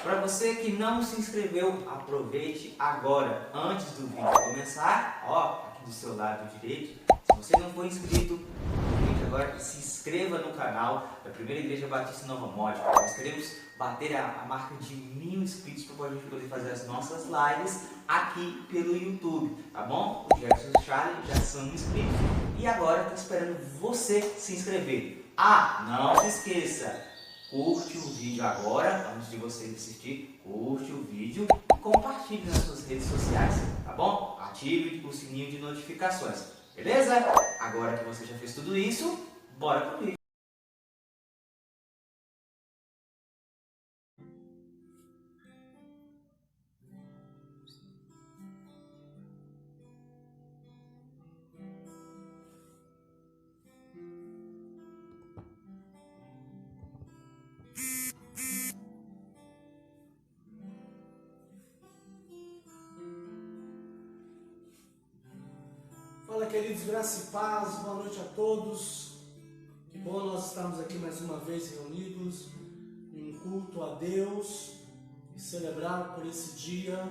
Para você que não se inscreveu, aproveite agora, antes do vídeo começar, ó, aqui do seu lado direito. Se você não for inscrito, aproveite agora e se inscreva no canal da Primeira Igreja Batista Nova Módica. Nós queremos bater a marca de 1000 inscritos para a gente poder fazer as nossas lives aqui pelo YouTube, tá bom? O Jefferson e o Charlie já são inscritos e agora está esperando você se inscrever. Ah, não se esqueça! Curte o vídeo agora, antes de você assistir, curte o vídeo e compartilhe nas suas redes sociais, tá bom? Ative o sininho de notificações, beleza? Agora que você já fez tudo isso, bora pro vídeo. Fala, queridos, graça e paz, boa noite a todos. Que bom nós estarmos aqui mais uma vez reunidos em um culto a Deus e celebrar por esse dia,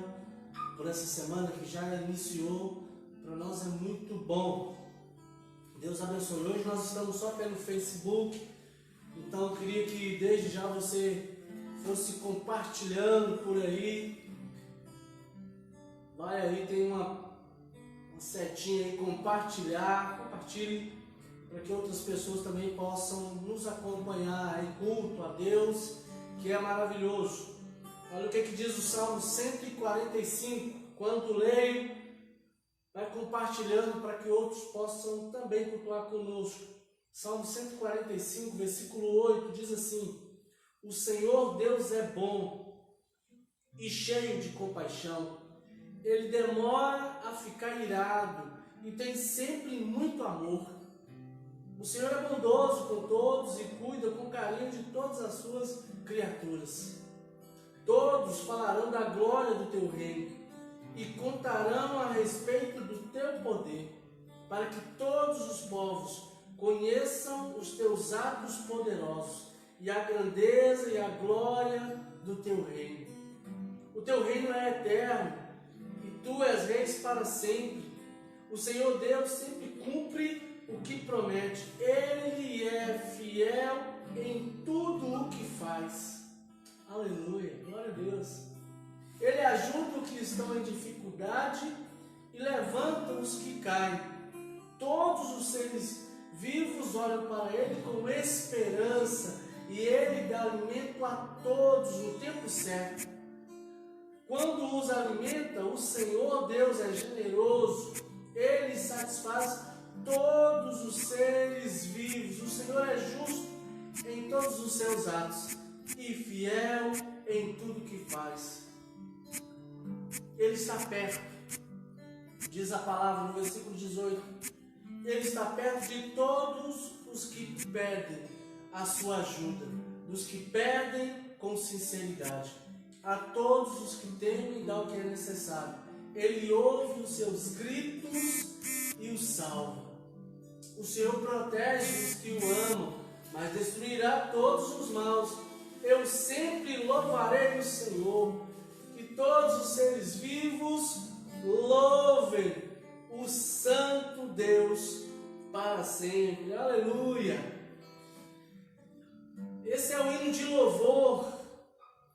por essa semana que já iniciou. Para nós é muito bom. Deus abençoe. Hoje nós estamos só pelo Facebook, então eu queria que desde já você fosse compartilhando por aí. Vai aí, tem uma setinha aí, compartilhe para que outras pessoas também possam nos acompanhar em culto a Deus, que é maravilhoso. Olha o que diz o Salmo 145, quando leio, vai compartilhando para que outros possam também cultuar conosco. Salmo 145, versículo 8, diz assim: o Senhor Deus é bom e cheio de compaixão. Ele demora a ficar irado e tem sempre muito amor. O Senhor é bondoso com todos e cuida com carinho de todas as suas criaturas. Todos falarão da glória do teu reino e contarão a respeito do teu poder, para que todos os povos conheçam os teus atos poderosos e a grandeza e a glória do teu reino. O teu reino é eterno. Tu és reis para sempre. O Senhor Deus sempre cumpre o que promete. Ele é fiel em tudo o que faz. Aleluia, glória a Deus. Ele ajuda os que estão em dificuldade e levanta os que caem. Todos os seres vivos olham para Ele com esperança e Ele dá alimento a todos no tempo certo. Quando os alimenta, o Senhor Deus é generoso, Ele satisfaz todos os seres vivos. O Senhor é justo em todos os seus atos e fiel em tudo que faz. Ele está perto, diz a palavra no versículo 18, Ele está perto de todos os que pedem a sua ajuda, dos que pedem com sinceridade. A todos os que temem dá o que é necessário. Ele ouve os seus gritos e os salva. O Senhor protege os que o amam, mas destruirá todos os maus. Eu sempre louvarei o Senhor. Que todos os seres vivos louvem o Santo Deus para sempre. Aleluia! Esse é o hino de louvor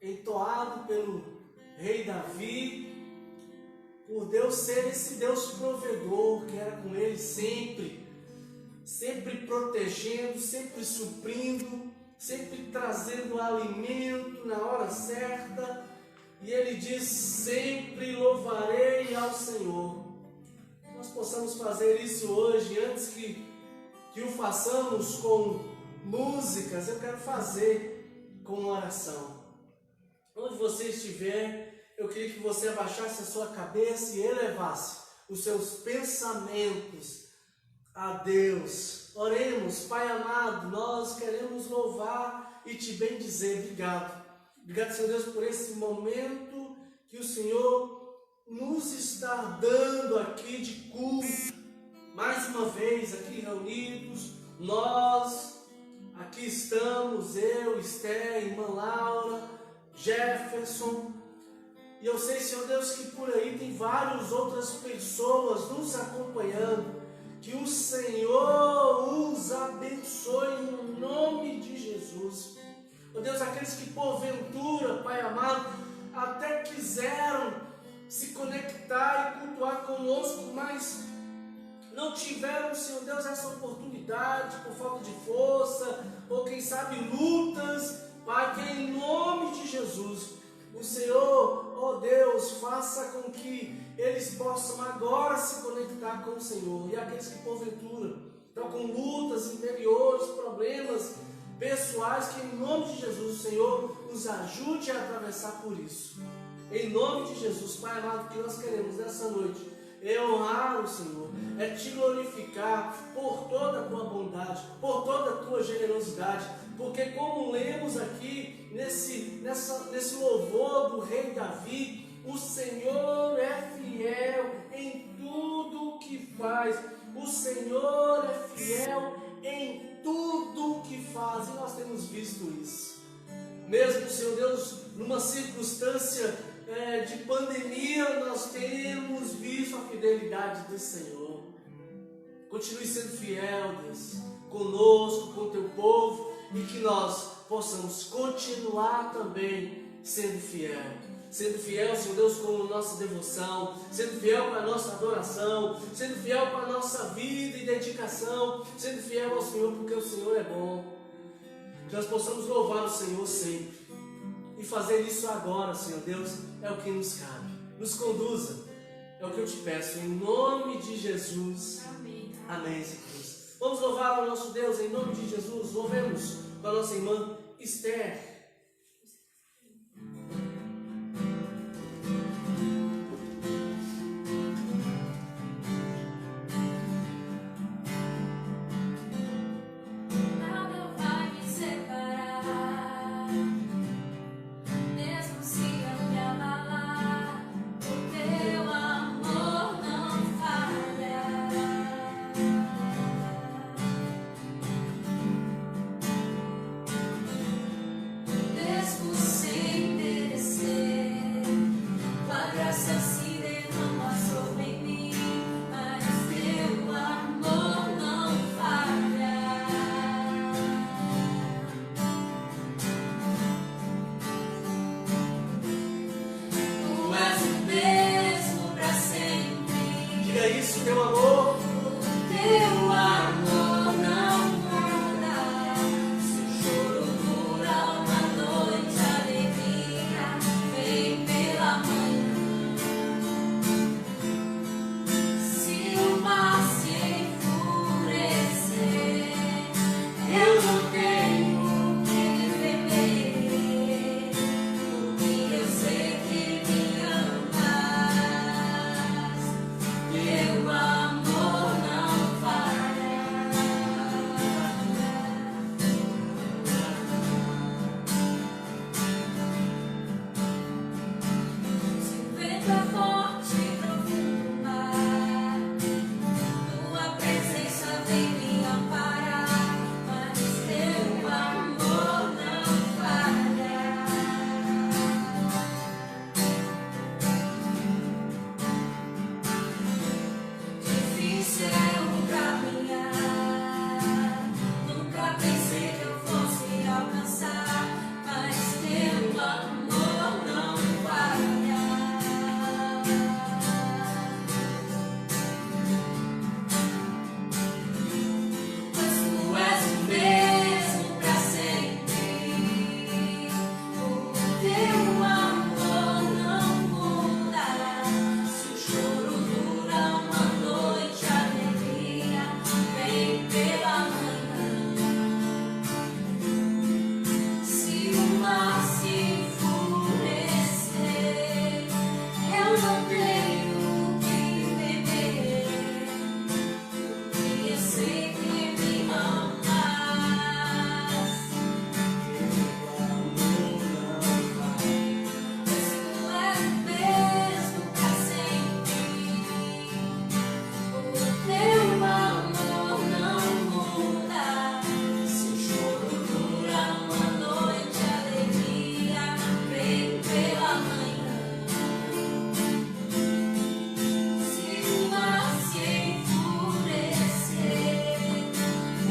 entoado pelo rei Davi, por Deus ser esse Deus provedor que era com ele sempre, sempre protegendo, sempre suprindo, sempre trazendo alimento na hora certa. E ele diz: sempre louvarei ao Senhor. Nós possamos fazer isso hoje, antes que o façamos com músicas, eu quero fazer com oração. Onde você estiver, eu queria que você abaixasse a sua cabeça e elevasse os seus pensamentos a Deus. Oremos. Pai amado, nós queremos louvar e te bendizer. Obrigado. Obrigado, Senhor Deus, por esse momento que o Senhor nos está dando aqui de culto. Mais uma vez aqui reunidos, nós aqui estamos, eu, Esther, irmã Laura, Jefferson. E eu sei, Senhor Deus, que por aí tem várias outras pessoas nos acompanhando. Que o Senhor os abençoe no nome de Jesus. Ó Deus, aqueles que porventura, Pai amado, até quiseram se conectar e cultuar conosco, mas não tiveram, Senhor Deus, essa oportunidade por falta de força, ou quem sabe lutas, Pai, que em nome de Jesus, o Senhor, ó Deus, faça com que eles possam agora se conectar com o Senhor. E aqueles que porventura estão com lutas interiores, problemas pessoais, que em nome de Jesus o Senhor os ajude a atravessar por isso. Em nome de Jesus, Pai amado, que nós queremos nessa noite é honrar o Senhor, é te glorificar por toda a tua bondade, por toda a tua generosidade, porque como lemos aqui nesse louvor do rei Davi, o Senhor é fiel em tudo o que faz, o Senhor é fiel em tudo o que faz, e nós temos visto isso. Mesmo, Senhor Deus, numa circunstância de pandemia, nós temos visto a fidelidade do Senhor. Continue sendo fiel, Deus, conosco, com o teu povo, e que nós possamos continuar também sendo fiel. Sendo fiel, Senhor Deus, com a nossa devoção, sendo fiel para a nossa adoração, sendo fiel para a nossa vida e dedicação, sendo fiel ao Senhor, porque o Senhor é bom. Que nós possamos louvar o Senhor sempre. E fazer isso agora, Senhor Deus, é o que nos cabe. Nos conduza, é o que eu te peço, em nome de Jesus. Amém. Amém, Senhor Deus. Vamos louvar ao nosso Deus em nome de Jesus. Louvemos com a nossa irmã Esther.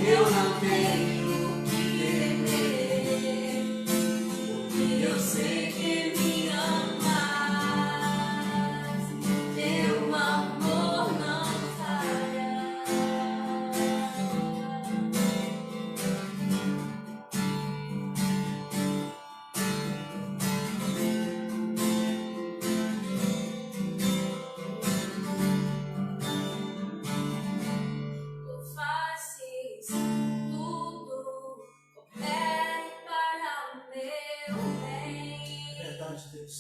eu não tenho o que temer, porque eu sei que me amas, teu amor não falha. Tu fazes tudo, coopere para o meu bem. É verdade, Deus.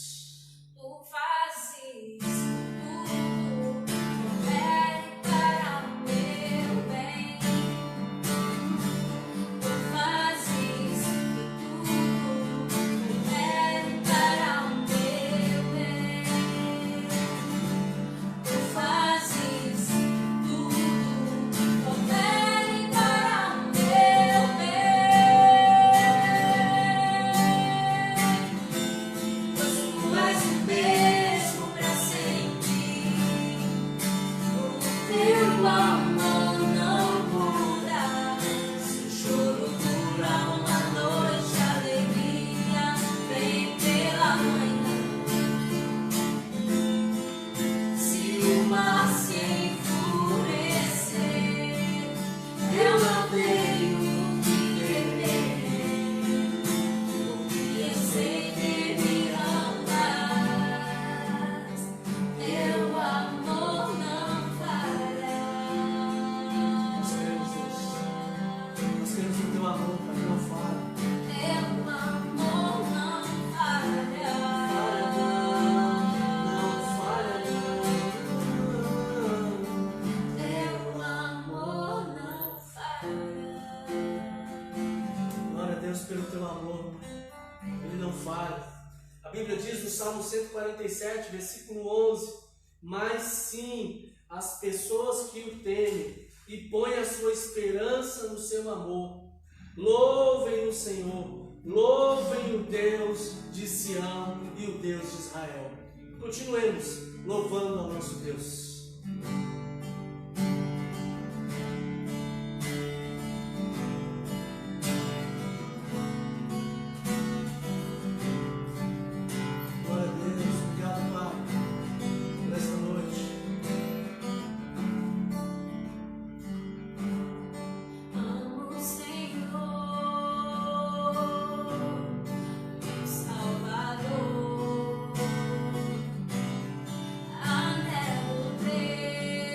Tu fazes tudo, coopere para o meu bem. Tu fazes tudo, coopere para o meu bem. Tu fazes tudo, coopere para o meu bem. Pois tu és o mesmo para sempre, o teu amor não muda. Se o choro dura uma noite, a alegria vem pela manhã. Se o mar se enfurecer, eu não tenho o que temer, porque eu sei que me amas, teu amor não falha. Nós queremos, Deus. Nós queremos o teu amor, Pai, não falha. Teu amor não falha. Não falha, não. Teu amor não falha. Glória a Deus pelo teu amor, ele não falha. A Bíblia diz no Salmo 147, versículo 11: mas sim as pessoas que o temem e põem a sua esperança no seu amor, louvem o Senhor, louvem o Deus de Sião e o Deus de Israel. Continuemos louvando ao nosso Deus. Glória a Deus. Obrigado, Pai, por esta noite. Amo o Senhor, meu Salvador, anelo Deus.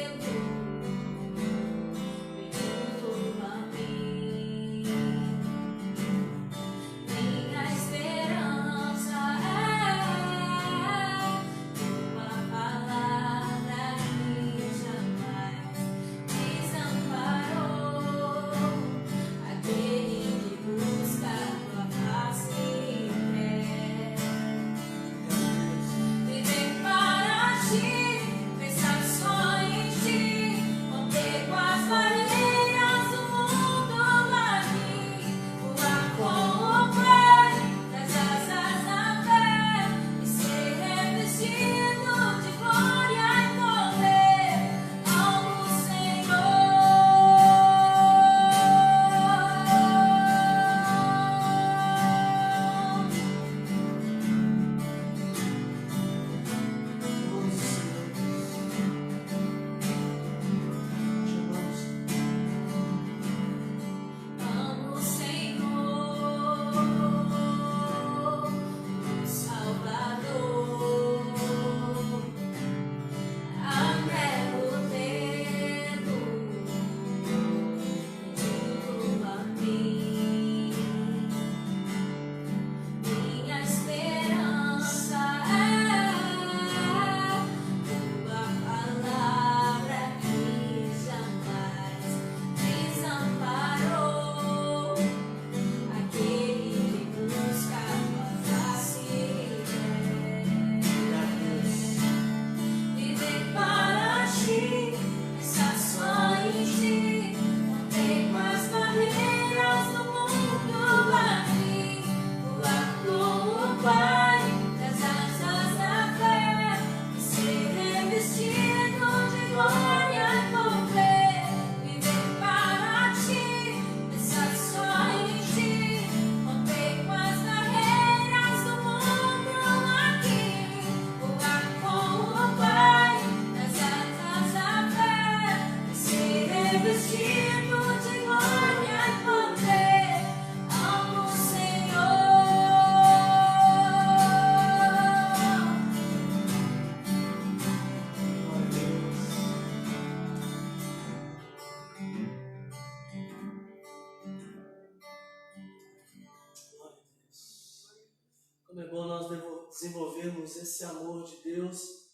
desenvolvermos esse amor de Deus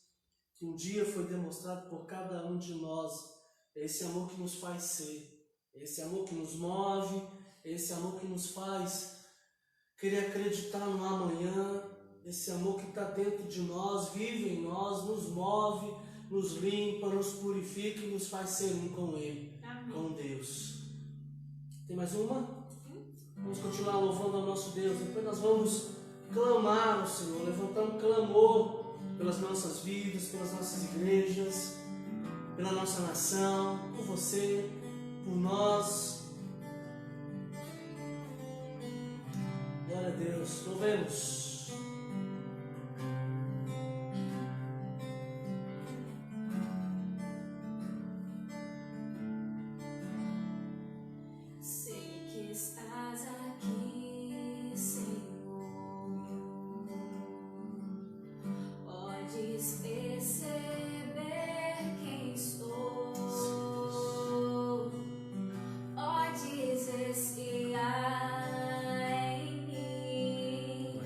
que um dia foi demonstrado por cada um de nós. É esse amor que nos faz ser, é esse amor que nos move, é esse amor que nos faz querer acreditar no amanhã, esse amor que está dentro de nós, vive em nós, nos move, nos limpa, nos purifica e nos faz ser um com Ele, com Deus. Tem mais uma? Vamos continuar louvando ao nosso Deus. Depois nós vamos clamar ao Senhor, levantar um clamor pelas nossas vidas, pelas nossas igrejas, pela nossa nação, por você, por nós. Glória a Deus. Louvemos. Sei que estás aqui, Senhor. Podes perceber quem sou. Podes respirar em mim.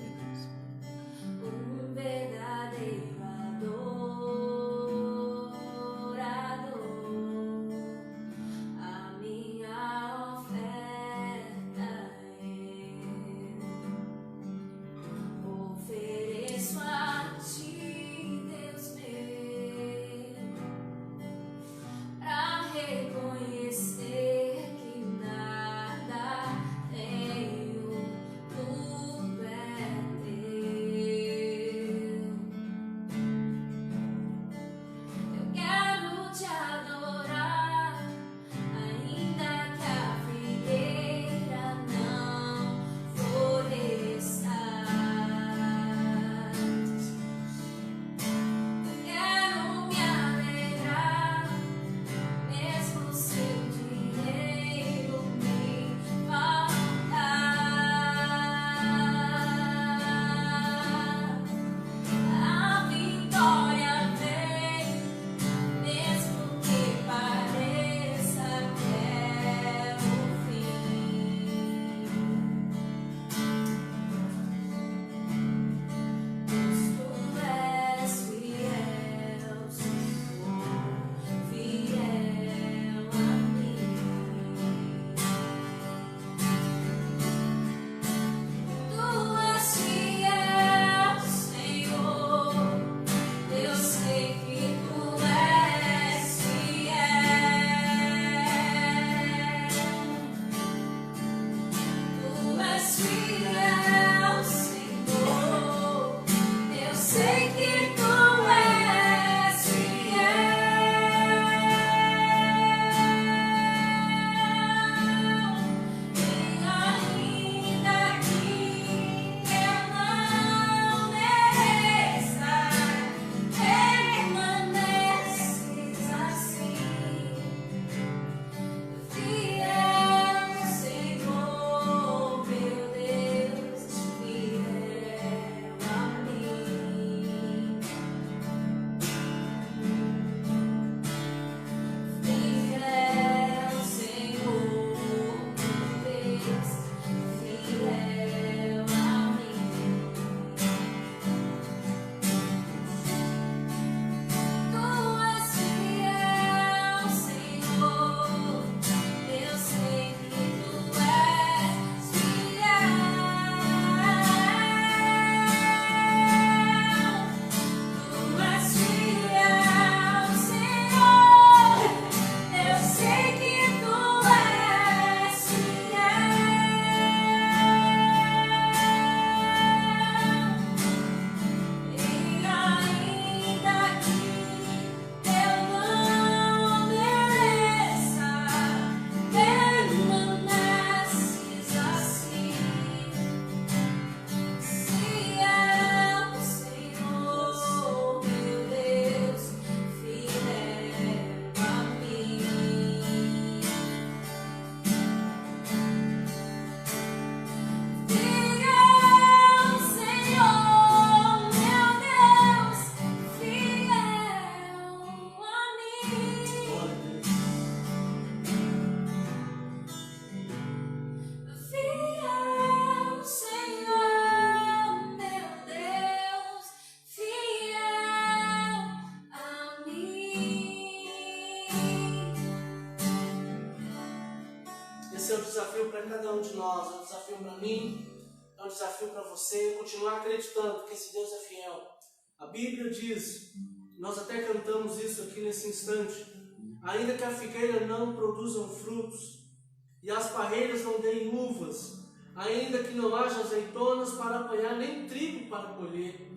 cada um de nós. É um desafio para mim, é um desafio para você continuar acreditando que esse Deus é fiel. A Bíblia diz, nós até cantamos isso aqui nesse instante, ainda que a figueira não produzam frutos e as parreiras não deem uvas, ainda que não haja azeitonas para apanhar, nem trigo para colher,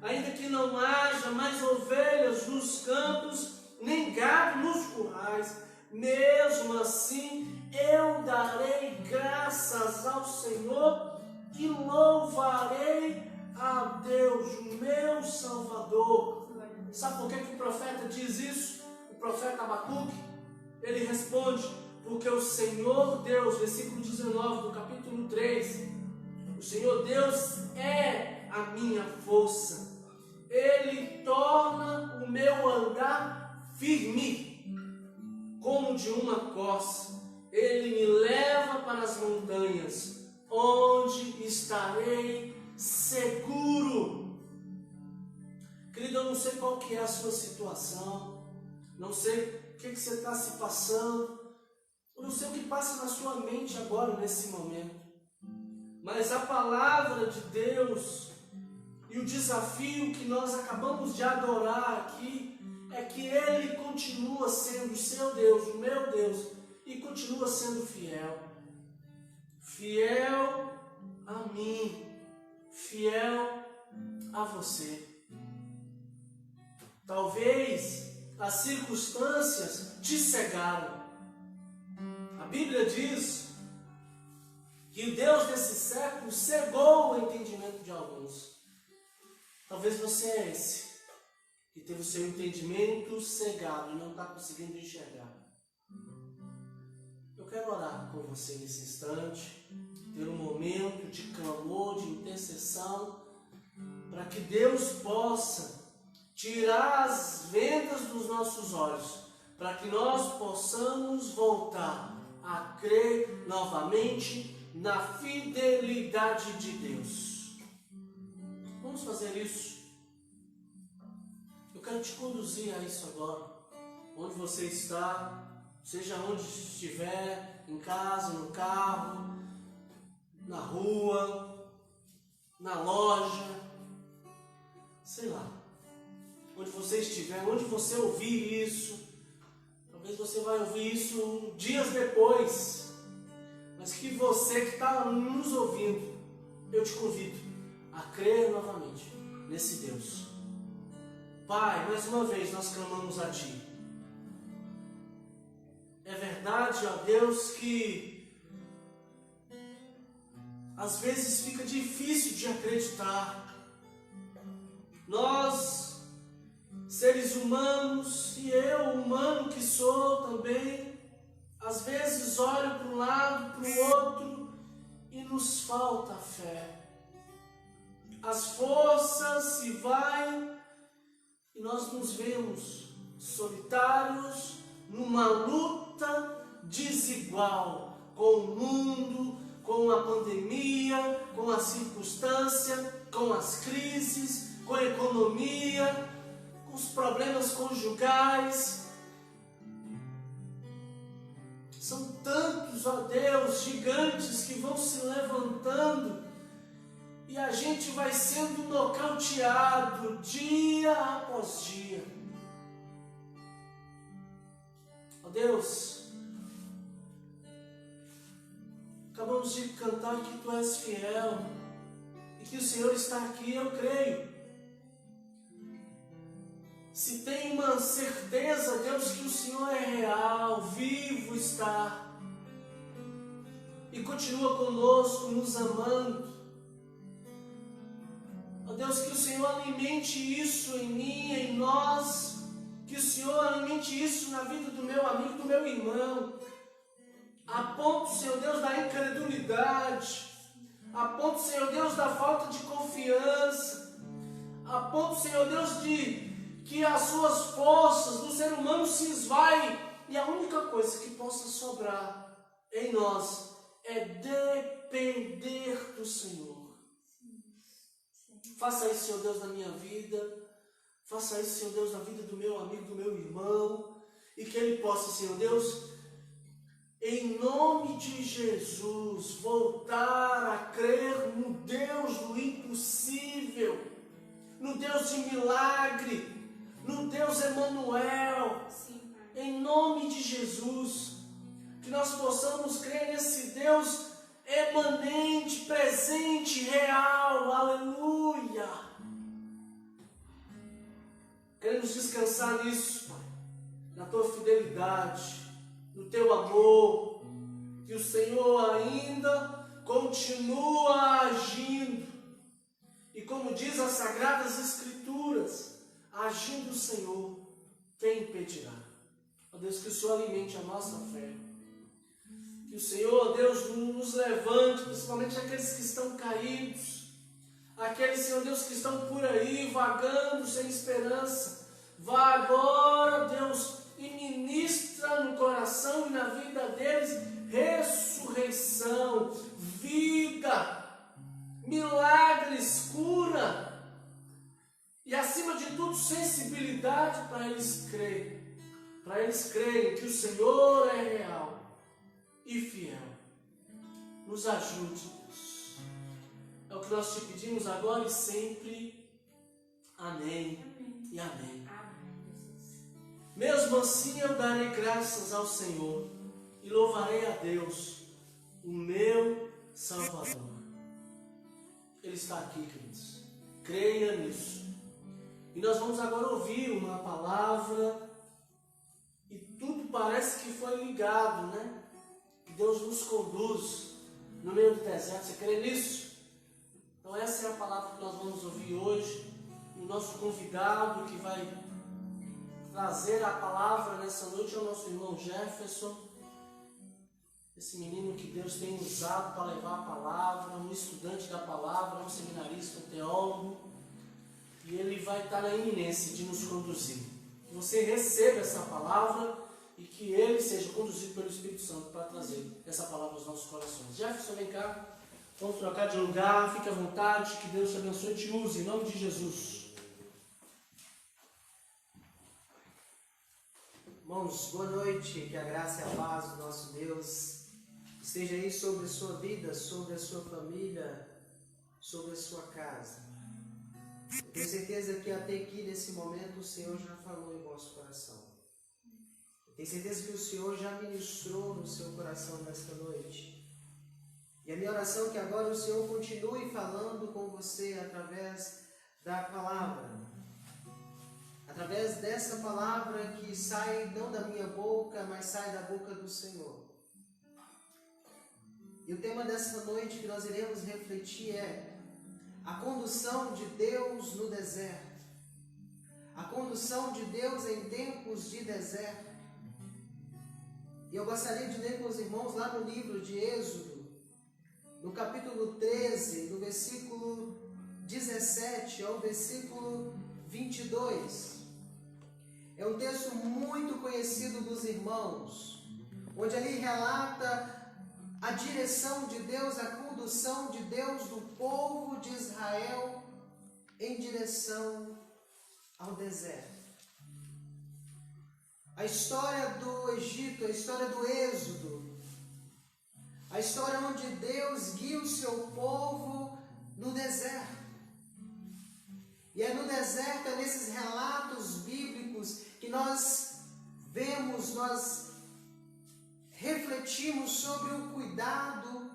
ainda que não haja mais ovelhas nos campos, nem gado nos currais, mesmo assim eu darei graças ao Senhor e louvarei a Deus, o meu Salvador. Sabe por que o profeta diz isso? O profeta Abacuque, ele responde, porque o Senhor Deus, versículo 19 do capítulo 3, o Senhor Deus é a minha força. Ele torna o meu andar firme, como de uma corça. Ele me leva para as montanhas, onde estarei seguro. Querido, eu não sei qual que é a sua situação, não sei o que você está se passando, eu não sei o que passa na sua mente agora, nesse momento, mas a palavra de Deus e o desafio que nós acabamos de adorar aqui é que Ele continua sendo o seu Deus, o meu Deus, e continua sendo fiel. Fiel a mim, fiel a você. Talvez as circunstâncias te cegaram. A Bíblia diz que o Deus desse século cegou o entendimento de alguns. Talvez você é esse, que teve o seu entendimento cegado e não está conseguindo enxergar. Eu quero orar com você nesse instante, ter um momento de clamor, de intercessão, para que Deus possa tirar as vendas dos nossos olhos, para que nós possamos voltar a crer novamente na fidelidade de Deus. Vamos fazer isso. Eu quero te conduzir a isso agora. Onde você está, seja onde estiver, em casa, no carro, na rua, na loja, sei lá. Onde você estiver, onde você ouvir isso, talvez você vai ouvir isso dias depois, mas que você que está nos ouvindo, eu te convido a crer novamente nesse Deus. Pai, mais uma vez nós clamamos a Ti. É verdade, ó Deus, que às vezes fica difícil de acreditar. Nós, seres humanos, e eu, humano que sou também, às vezes olho para um lado, para o outro e nos falta fé. As forças se vai e nós nos vemos solitários numa luta desigual com o mundo, com a pandemia, com a circunstância, com as crises, com a economia, com os problemas conjugais. São tantos, ó Deus, gigantes que vão se levantando e a gente vai sendo nocauteado dia após dia. Ó Deus, acabamos de cantar que Tu és fiel e que o Senhor está aqui, eu creio. Se tem uma certeza, Deus, que o Senhor é real, vivo está e continua conosco, nos amando. Ó Deus, que o Senhor alimente isso em mim, em nós, que o Senhor alimente isso na vida do meu amigo, do meu irmão, a ponto, Senhor Deus, da incredulidade, a ponto, Senhor Deus, da falta de confiança, a ponto, Senhor Deus, de que as suas forças do ser humano se esvaem e a única coisa que possa sobrar em nós é depender do Senhor. Faça isso, Senhor Deus, na minha vida, faça isso, Senhor Deus, na vida do meu amigo, do meu irmão, e que ele possa, Senhor Deus, em nome de Jesus, voltar a crer no Deus do impossível, no Deus de milagre, no Deus Emanuel, Sim, Pai. em nome de Jesus, que nós possamos crer nesse Deus emanente, presente, real, aleluia. Queremos descansar nisso, Pai, na tua fidelidade, no teu amor, que o Senhor ainda continua agindo. E como diz as Sagradas Escrituras, agindo o Senhor, quem impedirá? Ó Deus, que o Senhor alimente a nossa fé. Que o Senhor, ó Deus, nos levante, principalmente aqueles que estão caídos, aqueles, Senhor Deus, que estão por aí, vagando sem esperança. Vá agora, Deus, e ministra no coração e na vida deles ressurreição, vida, milagres, cura e, acima de tudo, sensibilidade para eles crerem que o Senhor é real e fiel. Nos ajude, Deus. É o que nós te pedimos agora e sempre. Amém. Amém. E amém. Amém, Jesus. Mesmo assim eu darei graças ao Senhor e louvarei a Deus, o meu Salvador. Ele está aqui, queridos. Creia nisso. E nós vamos agora ouvir uma palavra e tudo parece que foi ligado, né? Que Deus nos conduz no meio do deserto. Você crê nisso? Então essa é a palavra que nós vamos ouvir hoje. O nosso convidado que vai trazer a palavra nessa noite é o nosso irmão Jefferson, esse menino que Deus tem usado para levar a palavra, um estudante da palavra, um seminarista, um teólogo, e ele vai estar na iminência de nos conduzir. Que você receba essa palavra e que ele seja conduzido pelo Espírito Santo para trazer essa palavra aos nossos corações. Jefferson, vem cá, vamos trocar de lugar, fique à vontade, que Deus te abençoe e te use, em nome de Jesus. Irmãos, boa noite, que a graça e a paz do nosso Deus esteja aí sobre a sua vida, sobre a sua família, sobre a sua casa. Eu tenho certeza que até aqui nesse momento o Senhor já falou em vosso coração. Eu tenho certeza que o Senhor já ministrou no seu coração nesta noite. E a minha oração é que agora o Senhor continue falando com você através da palavra. Através dessa palavra que sai não da minha boca, mas sai da boca do Senhor. E o tema dessa noite que nós iremos refletir é a condução de Deus no deserto. A condução de Deus em tempos de deserto. E eu gostaria de ler com os irmãos lá no livro de Êxodo, no capítulo 13, no versículo 17 ao versículo 22. É um texto muito conhecido dos irmãos, onde ali relata a direção de Deus, a condução de Deus do povo de Israel em direção ao deserto. A história do Egito, a história do Êxodo, a história onde Deus guia o seu povo no deserto. E é no deserto, é nesses relatos bíblicos que nós vemos, nós refletimos sobre o cuidado,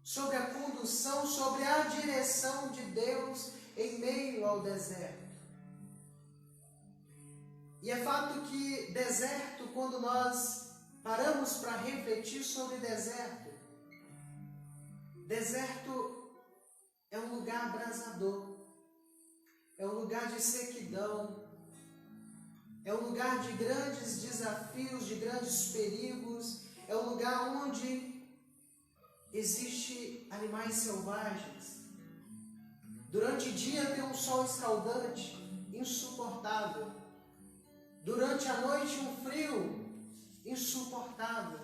sobre a condução, sobre a direção de Deus em meio ao deserto. E é fato que deserto, quando nós paramos para refletir sobre deserto, deserto é um lugar abrasador. É um lugar de sequidão, é um lugar de grandes desafios, de grandes perigos, é um lugar onde existem animais selvagens. Durante o dia tem um sol escaldante, insuportável. Durante a noite um frio insuportável.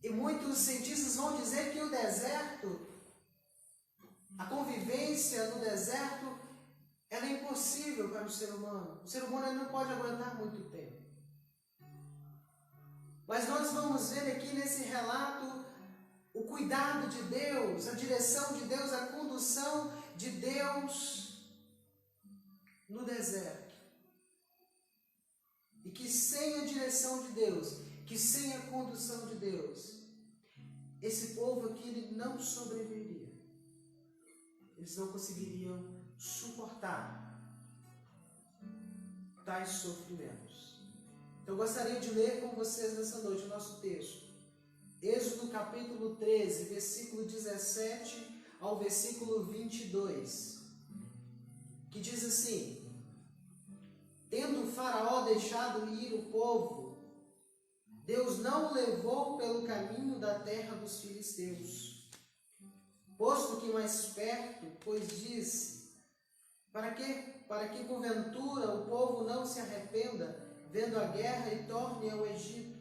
E muitos cientistas vão dizer que o deserto, a convivência no deserto, ela é impossível para o ser humano. O ser humano ele não pode aguentar muito tempo. Mas nós vamos ver aqui nesse relato o cuidado de Deus, a direção de Deus, a condução de Deus no deserto. E que sem a direção de Deus, que sem a condução de Deus, esse povo aqui ele não sobreviveria. Eles não conseguiriam suportar tais sofrimentos. Então eu gostaria de ler com vocês nessa noite o nosso texto. Êxodo capítulo 13, versículo 17 ao versículo 22, que diz assim: Tendo o Faraó deixado ir o povo, Deus não o levou pelo caminho da terra dos filisteus, posto que mais perto, pois disse, para que porventura o povo não se arrependa, vendo a guerra e torne ao Egito.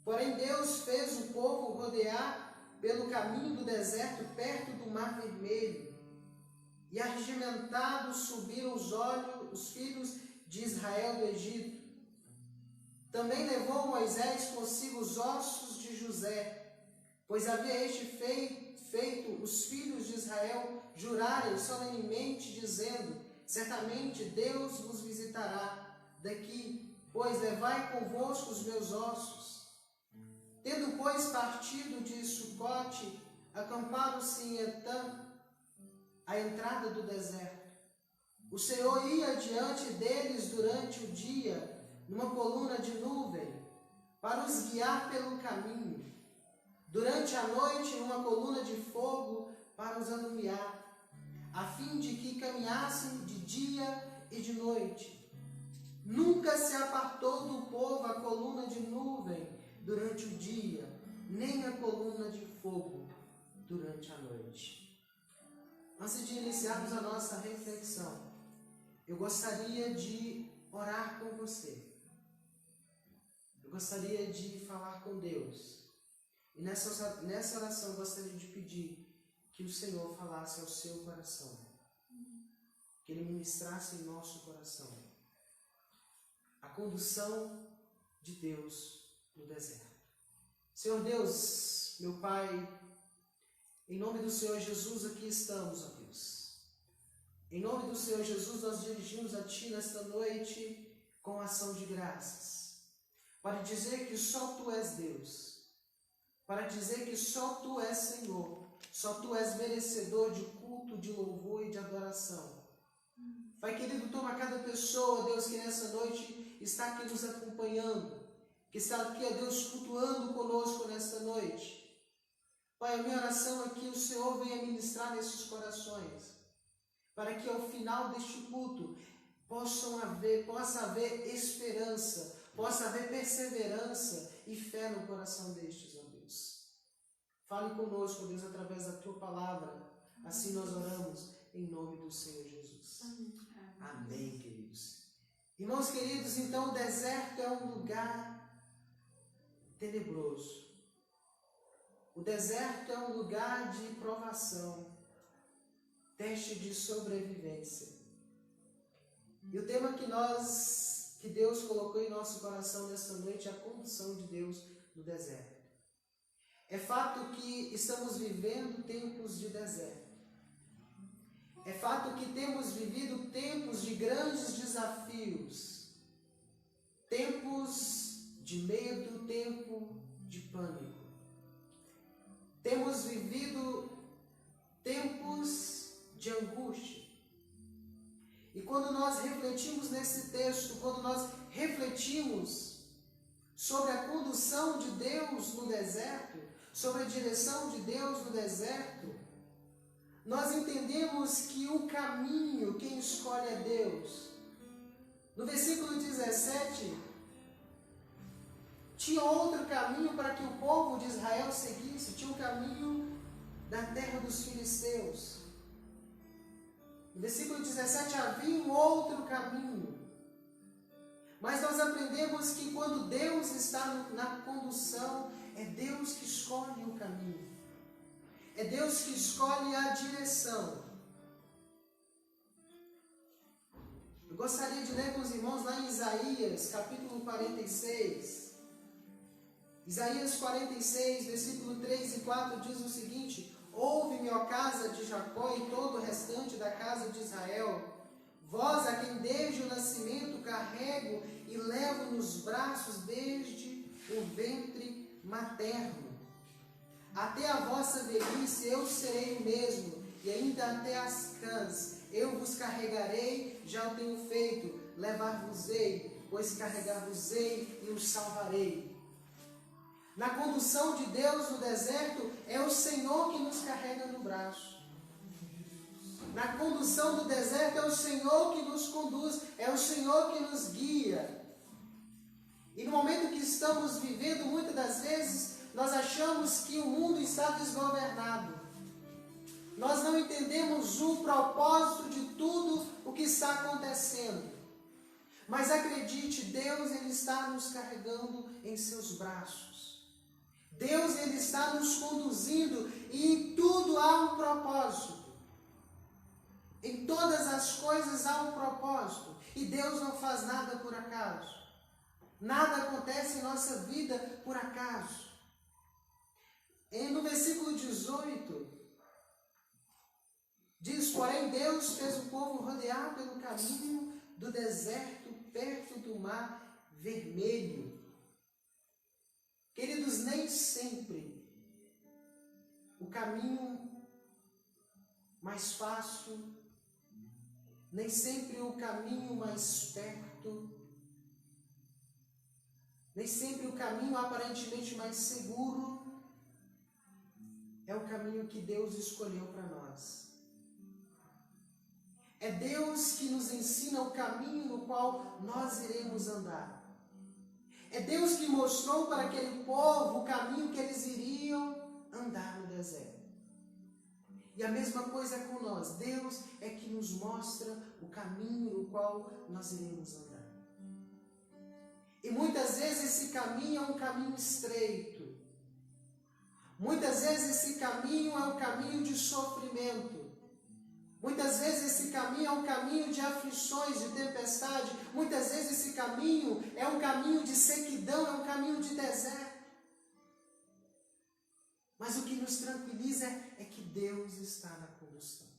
Porém Deus fez o povo rodear pelo caminho do deserto, perto do Mar Vermelho, e arregimentados subiram os filhos de Israel do Egito. Também levou Moisés consigo os ossos de José, pois havia este feito os filhos de Israel jurarem solenemente, dizendo: certamente Deus vos visitará daqui, pois levai convosco os meus ossos. Tendo, pois, partido de Sucote, acamparam-se em Etã, à entrada do deserto. O Senhor ia diante deles durante o dia, numa coluna de nuvem, para os guiar pelo caminho. Durante a noite, numa coluna de fogo, para os alumiar, a fim de que caminhassem de dia e de noite. Nunca se apartou do povo a coluna de nuvem durante o dia, nem a coluna de fogo durante a noite. Antes de iniciarmos a nossa reflexão, eu gostaria de orar com você. Eu gostaria de falar com Deus. E nessa oração eu gostaria de pedir que o Senhor falasse ao seu coração. Que Ele ministrasse em nosso coração a condução de Deus no deserto. Senhor Deus, meu Pai, em nome do Senhor Jesus aqui estamos, ó Deus. Em nome do Senhor Jesus nós dirigimos a Ti nesta noite com ação de graças, para dizer que só Tu és Deus, para dizer que só Tu és Senhor, só Tu és merecedor de culto, de louvor e de adoração. Pai querido, toma cada pessoa, Deus, que nessa noite está aqui nos acompanhando, que está aqui, ó Deus, cultuando conosco nesta noite. Pai, a minha oração é que o Senhor venha ministrar nesses corações, para que ao final deste culto possa haver esperança, possa haver perseverança e fé no coração destes, ó Deus. Fale conosco, ó Deus, através da Tua palavra. Assim nós oramos em nome do Senhor Jesus. Amém, queridos. Irmãos queridos, então o deserto é um lugar tenebroso. O deserto é um lugar de provação, teste de sobrevivência. E o tema que Deus colocou em nosso coração nesta noite é a condução de Deus no deserto. É fato que estamos vivendo tempos de deserto. É fato que temos vivido tempos de grandes desafios, tempos de medo, tempo de pânico. Temos vivido tempos de angústia. E quando nós refletimos nesse texto, quando nós refletimos sobre a condução de Deus no deserto, sobre a direção de Deus no deserto, nós entendemos que o caminho, quem escolhe é Deus. No versículo 17, tinha outro caminho para que o povo de Israel seguisse, tinha o caminho da terra dos filisteus. No versículo 17 havia um outro caminho. Mas nós aprendemos que quando Deus está na condução, é Deus que escolhe o caminho. É Deus que escolhe a direção. Eu gostaria de ler com os irmãos lá em Isaías, capítulo 46. Isaías 46, versículo 3 e 4 diz o seguinte: ouve-me, ó casa de Jacó e todo o restante da casa de Israel, vós a quem desde o nascimento carrego e levo nos braços desde o ventre materno. Até a vossa velhice eu serei o mesmo, e ainda até as cãs eu vos carregarei, já o tenho feito, levar-vos-ei, pois carregar-vos-ei e os salvarei. Na condução de Deus no deserto, é o Senhor que nos carrega no braço. Na condução do deserto, é o Senhor que nos conduz, é o Senhor que nos guia. E no momento que estamos vivendo, muitas das vezes, nós achamos que o mundo está desgovernado. Nós não entendemos o propósito de tudo o que está acontecendo. Mas acredite, Deus ele está nos carregando em seus braços. Deus ele está nos conduzindo e em tudo há um propósito. Em todas as coisas há um propósito. E Deus não faz nada por acaso. Nada acontece em nossa vida por acaso. No versículo 18, diz: porém Deus fez o povo rodear pelo caminho do deserto, perto do mar vermelho. Queridos, nem sempre o caminho mais fácil, nem sempre o caminho mais perto, nem sempre o caminho aparentemente mais seguro é o caminho que Deus escolheu para nós. É Deus que nos ensina o caminho no qual nós iremos andar. É Deus que mostrou para aquele povo o caminho que eles iriam andar no deserto. E a mesma coisa é com nós. Deus é que nos mostra o caminho no qual nós iremos andar. E muitas vezes esse caminho é um caminho estreito. Muitas vezes esse caminho é um caminho de sofrimento. Muitas vezes esse caminho é um caminho de aflições, de tempestade. Muitas vezes esse caminho é um caminho de sequidão, é um caminho de deserto. Mas o que nos tranquiliza é que Deus está na condução.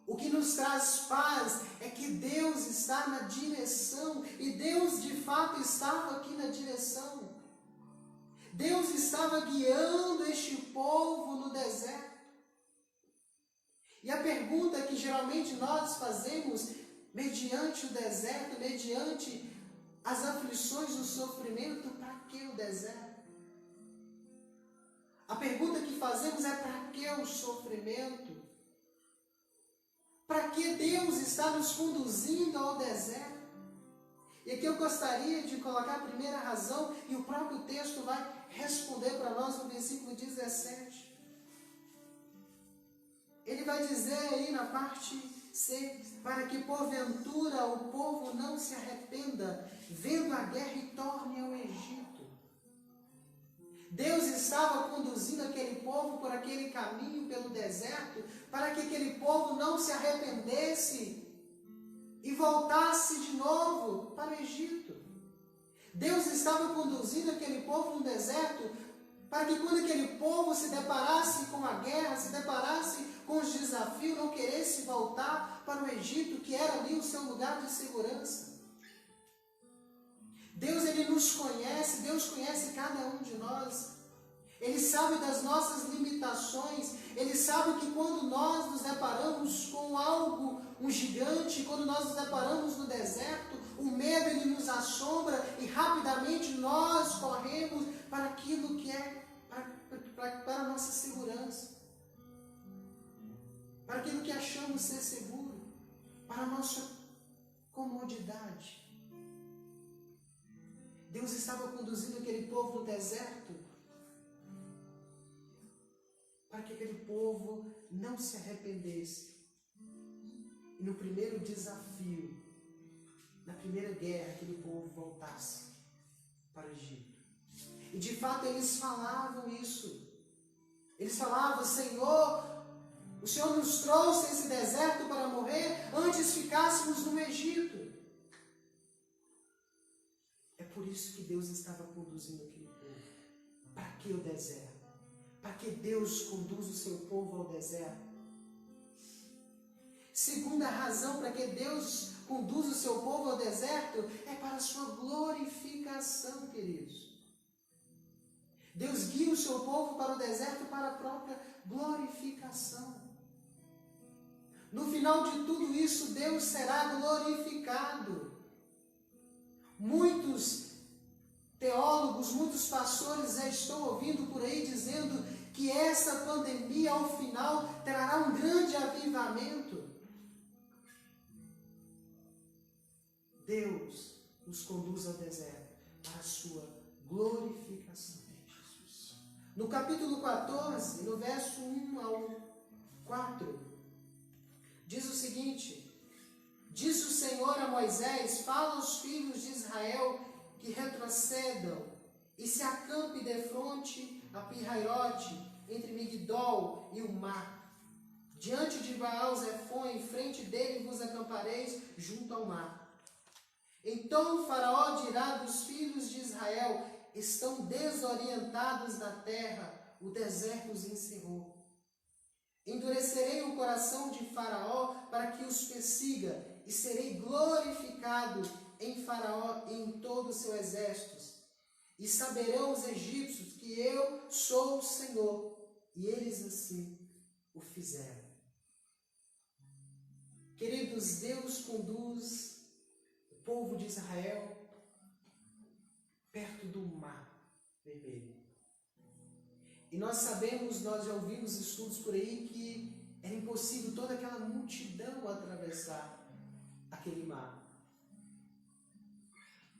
O que nos traz paz é que Deus está na direção. E Deus de fato estava aqui na direção. Deus estava guiando este povo no deserto. E a pergunta que geralmente nós fazemos, mediante o deserto, mediante as aflições, o sofrimento, para que o deserto? A pergunta que fazemos é: para que o sofrimento? Para que Deus está nos conduzindo ao deserto? E aqui eu gostaria de colocar a primeira razão, e o próprio texto vai responder para nós no versículo 17. Ele vai dizer aí na parte C: para que porventura o povo não se arrependa, vendo a guerra e torne ao Egito. Deus estava conduzindo aquele povo por aquele caminho pelo deserto, para que aquele povo não se arrependesse e voltasse de novo para o Egito. Deus estava conduzindo aquele povo no deserto, para que quando aquele povo se deparasse com a guerra, se deparasse com os desafios, não queresse voltar para o Egito, que era ali o seu lugar de segurança. Deus, ele nos conhece, Deus conhece cada um de nós. Ele sabe das nossas limitações. Ele sabe que quando nós nos deparamos com algo, um gigante, quando nós nos deparamos no deserto, o medo ele nos assombra e rapidamente nós corremos para aquilo que é para a nossa segurança, para aquilo que achamos ser seguro, para a nossa comodidade. Deus estava conduzindo aquele povo no deserto para que aquele povo não se arrependesse. E no primeiro desafio, na primeira guerra, aquele povo voltasse para o Egito. E de fato eles falavam isso. Eles falavam: Senhor, o Senhor nos trouxe esse deserto para morrer, antes ficássemos no Egito. É por isso que Deus estava conduzindo aquele povo. que o deserto? Para que Deus conduz o seu povo ao deserto? Segunda razão para que Deus conduz o seu povo ao deserto é para a sua glorificação, queridos. Deus guia o seu povo para o deserto para a própria glorificação. No final de tudo isso, Deus será glorificado. Muitos teólogos, muitos pastores já estão ouvindo por aí dizendo que essa pandemia, ao final, trará um grande avivamento. Deus nos conduz ao deserto para a sua glorificação. No capítulo 14, no verso 1 ao 4, diz o seguinte: diz o Senhor a Moisés: fala aos filhos de Israel que retrocedam e se acampe defronte a Pirrairote, entre Migdol e o mar. Diante de Baal-Zefon, em frente dele vos acampareis junto ao mar. Então o Faraó dirá dos filhos de Israel: estão desorientados da terra, o deserto os encerrou. Endurecerei o coração de Faraó para que os persiga, e serei glorificado em Faraó e em todo o seu exército. E saberão os egípcios que eu sou o Senhor. E eles assim o fizeram. Queridos, Deus conduz o povo de Israel perto do mar vermelho. E nós sabemos, nós já ouvimos estudos por aí, que era impossível toda aquela multidão atravessar aquele mar.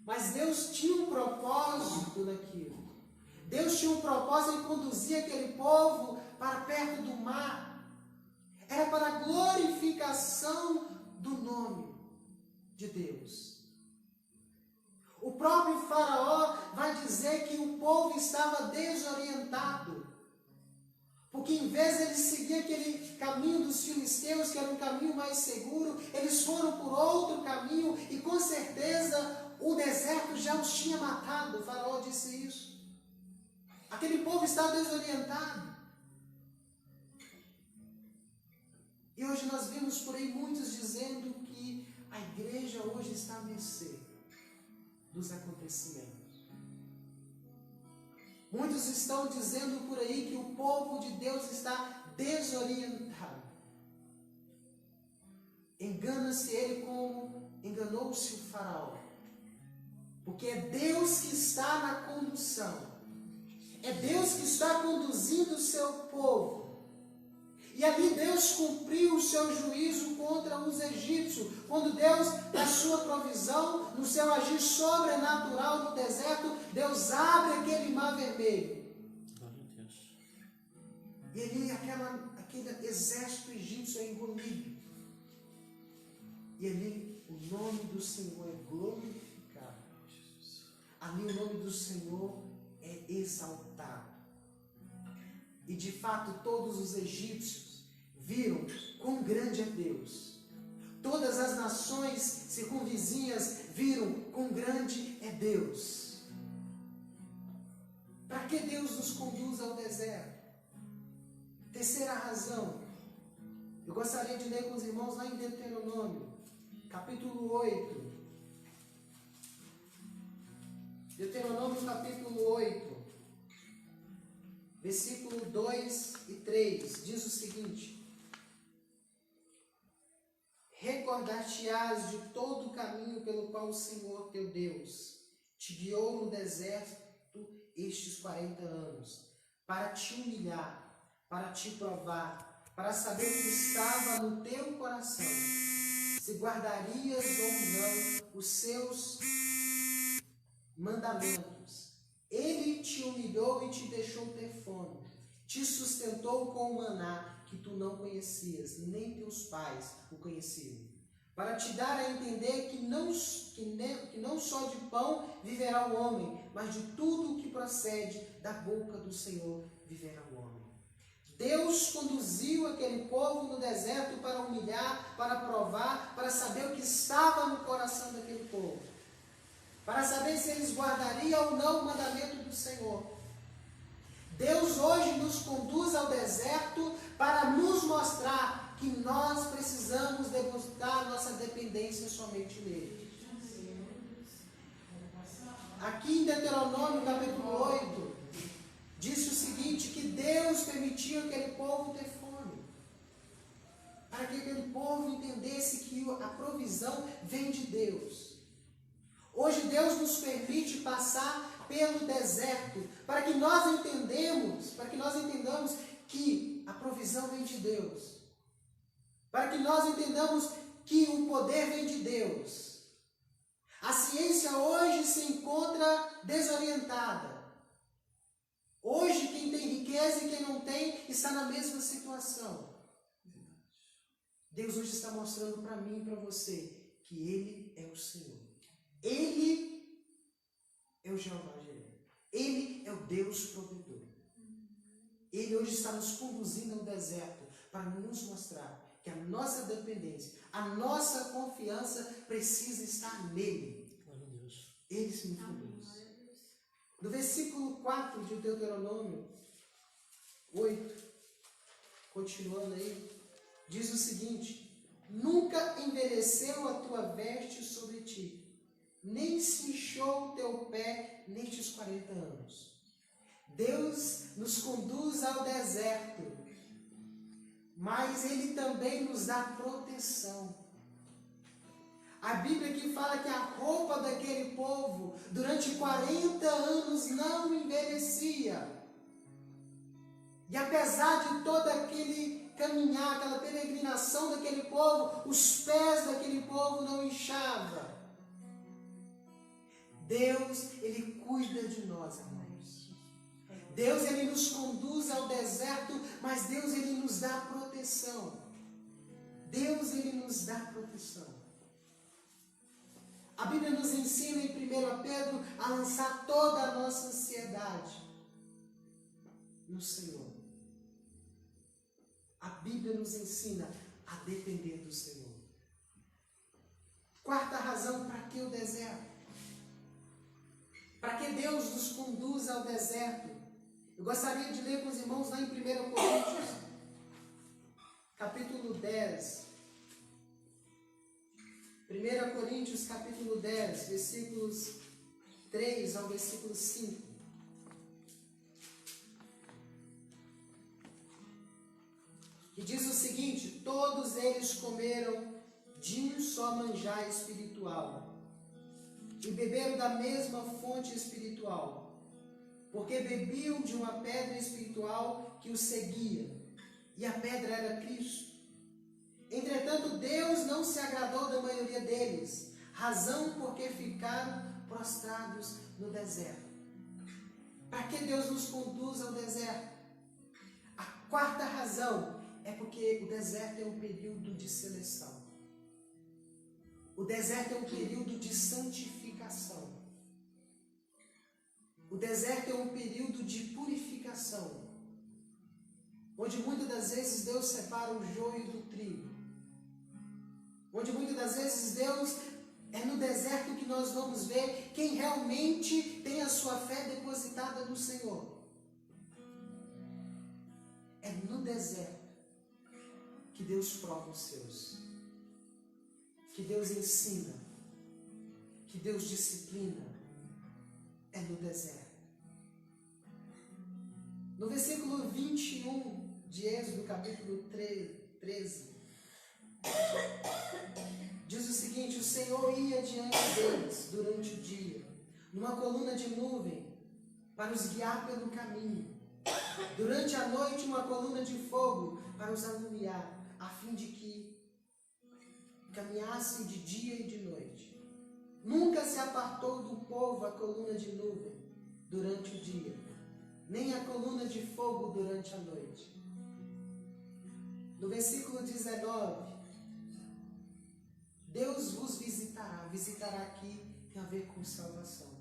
Mas Deus tinha um propósito naquilo. Deus tinha um propósito em conduzir aquele povo para perto do mar. Era para a glorificação do nome de Deus. O próprio Faraó vai dizer que o povo estava desorientado. Porque em vez de eles seguir aquele caminho dos filisteus, que era um caminho mais seguro, eles foram por outro caminho e com certeza o deserto já os tinha matado. O Faraó disse isso. Aquele povo está desorientado. E hoje nós vemos por aí muitos dizendo que a igreja hoje está à mercê dos acontecimentos. Muitos estão dizendo por aí que o povo de Deus está desorientado. Engana-se ele como enganou-se o Faraó. Porque é Deus que está na condução. É Deus que está conduzindo o seu povo. E ali Deus cumpriu o seu juízo contra os egípcios. Quando Deus, na sua provisão, no seu agir sobrenatural no deserto, Deus abre aquele mar vermelho. E ali aquele exército egípcio é engolido. E ali o nome do Senhor é glorificado. Ali o nome do Senhor é exaltado. E de fato todos os egípcios viram quão grande é Deus. Todas as nações circunvizinhas viram quão grande é Deus. Para que Deus nos conduz ao deserto? Terceira razão. Eu gostaria de ler com os irmãos lá em Deuteronômio, capítulo 8. Deuteronômio capítulo 8. Versículo 2 e 3, diz o seguinte: recordar-te-ás de todo o caminho pelo qual o Senhor teu Deus te guiou no deserto estes 40 anos, para te humilhar, para te provar, para saber o que estava no teu coração, se guardarias ou não os seus mandamentos. Ele te humilhou e te deixou ter fome, te sustentou com o maná que tu não conhecias, nem teus pais o conheciam, para te dar a entender que não só de pão viverá o homem, mas de tudo o que procede da boca do Senhor viverá o homem. Deus conduziu aquele povo no deserto para humilhar, para provar, para saber o que estava no coração daquele povo, para saber se eles guardariam ou não o mandamento do Senhor. Deus hoje nos conduz ao deserto para nos mostrar que nós precisamos depositar nossa dependência somente nele. Aqui em Deuteronômio capítulo 8, disse o seguinte, que Deus permitiu aquele povo ter fome, para que aquele povo entendesse que a provisão vem de Deus. Hoje Deus nos permite passar pelo deserto, para que nós entendamos que a provisão vem de Deus, para que nós entendamos que o poder vem de Deus. A ciência hoje se encontra desorientada. Hoje quem tem riqueza e quem não tem está na mesma situação. Deus hoje está mostrando para mim e para você que Ele é o Senhor. Ele é o Jeová Jireh. Ele é o Deus provedor. Ele hoje está nos conduzindo ao deserto para nos mostrar que a nossa dependência, a nossa confiança precisa estar nele. Glória a Deus. Ele se me conduz. No versículo 4 de Deuteronômio 8, continuando aí, diz o seguinte: nunca envelheceu a tua veste sobre ti, nem se inchou o teu pé nestes 40 anos. Deus nos conduz ao deserto, mas Ele também nos dá proteção. A Bíblia aqui fala que a roupa daquele povo durante 40 anos não envelhecia. E apesar de todo aquele caminhar, aquela peregrinação daquele povo, os pés daquele povo não inchavam. Deus, Ele cuida de nós, irmãos. Deus, Ele nos conduz ao deserto, mas Deus, Ele nos dá proteção. Deus, Ele nos dá proteção. A Bíblia nos ensina em 1 Pedro a lançar toda a nossa ansiedade no Senhor. A Bíblia nos ensina a depender do Senhor. Quarta razão, para que o deserto? Para que Deus nos conduz ao deserto? Eu gostaria de ler com os irmãos lá em 1 Coríntios, capítulo 10. 1 Coríntios, capítulo 10, versículos 3 ao versículo 5. Que diz o seguinte: todos eles comeram de um só manjar espiritual e beberam da mesma fonte espiritual, porque bebiam de uma pedra espiritual que os seguia, e a pedra era Cristo. Entretanto, Deus não se agradou da maioria deles, razão porque ficaram prostrados no deserto. Para que Deus nos conduz ao deserto? A quarta razão é porque o deserto é um período de seleção. O deserto é um período de santificação. O deserto é um período de purificação, onde muitas das vezes Deus separa o joio do trigo. Onde muitas das vezes Deus, é no deserto que nós vamos ver quem realmente tem a sua fé depositada no Senhor. É no deserto que Deus prova os seus, que Deus ensina, que Deus disciplina. É no deserto. No versículo 21 de Êxodo, capítulo 13, diz o seguinte: o Senhor ia diante deles durante o dia, numa coluna de nuvem, para os guiar pelo caminho. Durante a noite, uma coluna de fogo para os alumiar, a fim de que caminhassem de dia e de noite. Nunca se apartou do povo a coluna de nuvem durante o dia, nem a coluna de fogo durante a noite. No versículo 19, Deus vos visitará. Visitará aqui tem a ver com salvação.